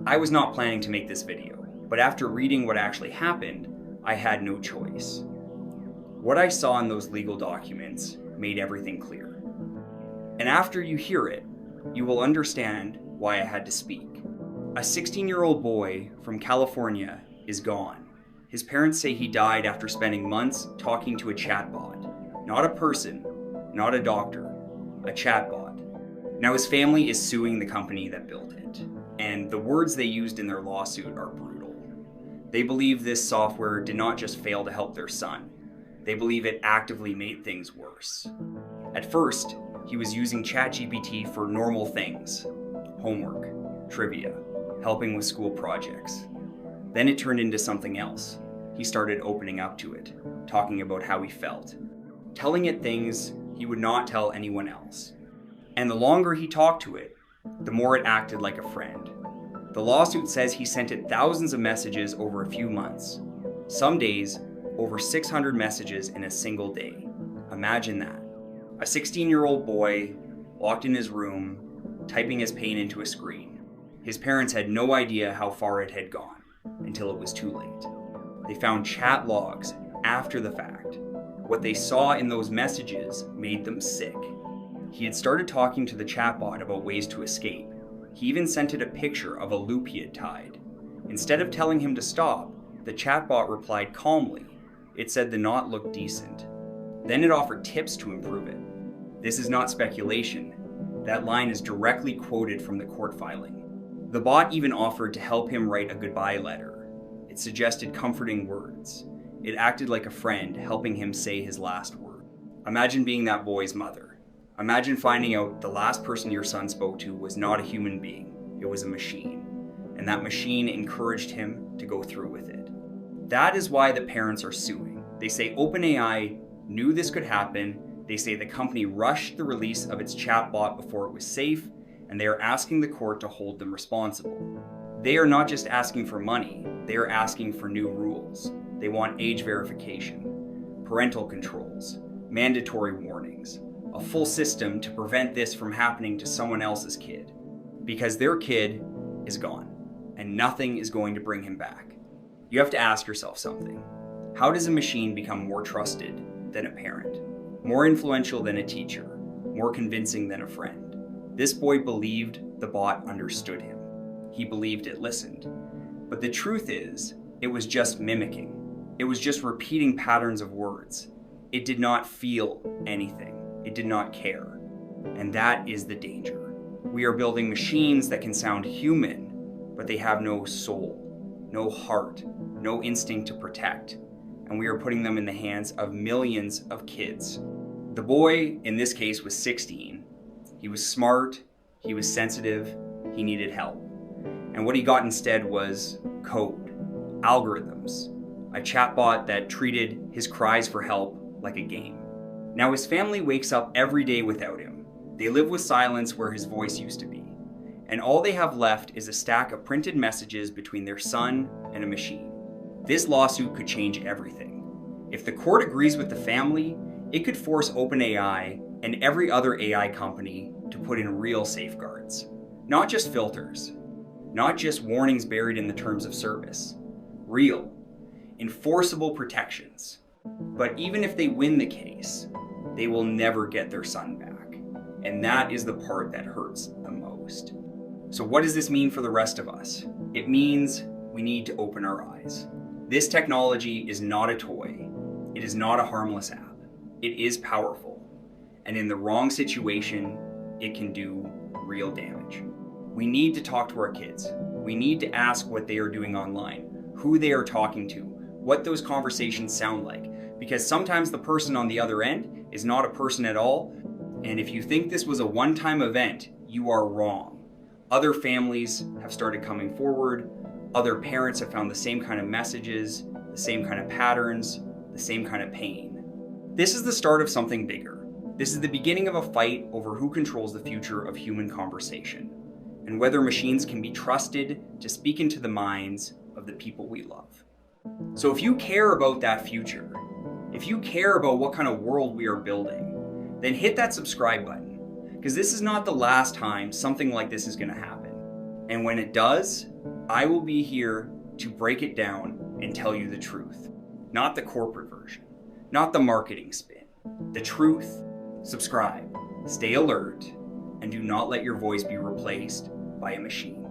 I was not planning to make this video, but after reading what actually happened, I had no choice. What I saw in those legal documents made everything clear. And after you hear it, you will understand why I had to speak. A 16-year-old boy from California is gone. His parents say he died after spending months talking to a chatbot. Not a person, not a doctor, a chatbot. Now his family is suing the company that built it, and the words they used in their lawsuit are brutal. They believe this software did not just fail to help their son, they believe it actively made things worse. At first, he was using ChatGPT for normal things: homework, trivia, helping with school projects. Then it turned into something else. He started opening up to it, talking about how he felt, telling it things he would not tell anyone else. And the longer he talked to it, the more it acted like a friend. The lawsuit says he sent it thousands of messages over a few months. Some days, over 600 messages in a single day. Imagine that. A 16-year-old boy locked in his room, typing his pain into a screen. His parents had no idea how far it had gone until it was too late. They found chat logs after the fact. What they saw in those messages made them sick. He had started talking to the chatbot about ways to escape. He even sent it a picture of a loop he had tied. Instead of telling him to stop, the chatbot replied calmly. It said the knot looked decent. Then it offered tips to improve it. This is not speculation. That line is directly quoted from the court filing. The bot even offered to help him write a goodbye letter. It suggested comforting words. It acted like a friend, helping him say his last word. Imagine being that boy's mother. Imagine finding out the last person your son spoke to was not a human being, it was a machine. And that machine encouraged him to go through with it. That is why the parents are suing. They say OpenAI knew this could happen. They say the company rushed the release of its chatbot before it was safe, and they are asking the court to hold them responsible. They are not just asking for money, they are asking for new rules. They want age verification, parental controls, mandatory warnings, a full system to prevent this from happening to someone else's kid. Because their kid is gone, and nothing is going to bring him back. You have to ask yourself something. How does a machine become more trusted than a parent? More influential than a teacher? More convincing than a friend? This boy believed the bot understood him. He believed it listened. But the truth is, it was just mimicking. It was just repeating patterns of words. It did not feel anything. It did not care. And that is the danger. We are building machines that can sound human, but they have no soul, no heart, no instinct to protect. And we are putting them in the hands of millions of kids. The boy, in this case, was 16. He was smart, he was sensitive, he needed help. And what he got instead was code, algorithms, a chatbot that treated his cries for help like a game. Now his family wakes up every day without him. They live with silence where his voice used to be. And all they have left is a stack of printed messages between their son and a machine. This lawsuit could change everything. If the court agrees with the family, it could force OpenAI and every other AI company to put in real safeguards. Not just filters. Not just warnings buried in the terms of service. Real, enforceable protections. But even if they win the case, they will never get their son back. And that is the part that hurts the most. So what does this mean for the rest of us? It means we need to open our eyes. This technology is not a toy. It is not a harmless app. It is powerful. And in the wrong situation, it can do real damage. We need to talk to our kids. We need to ask what they are doing online, who they are talking to, what those conversations sound like. Because sometimes the person on the other end is not a person at all. And if you think this was a one-time event, you are wrong. Other families have started coming forward. Other parents have found the same kind of messages, the same kind of patterns, the same kind of pain. This is the start of something bigger. This is the beginning of a fight over who controls the future of human conversation, and whether machines can be trusted to speak into the minds of the people we love. So if you care about that future, if you care about what kind of world we are building, then hit that subscribe button, because this is not the last time something like this is going to happen. And when it does, I will be here to break it down and tell you the truth, not the corporate version, not the marketing spin. The truth. Subscribe, stay alert, and do not let your voice be replaced by a machine.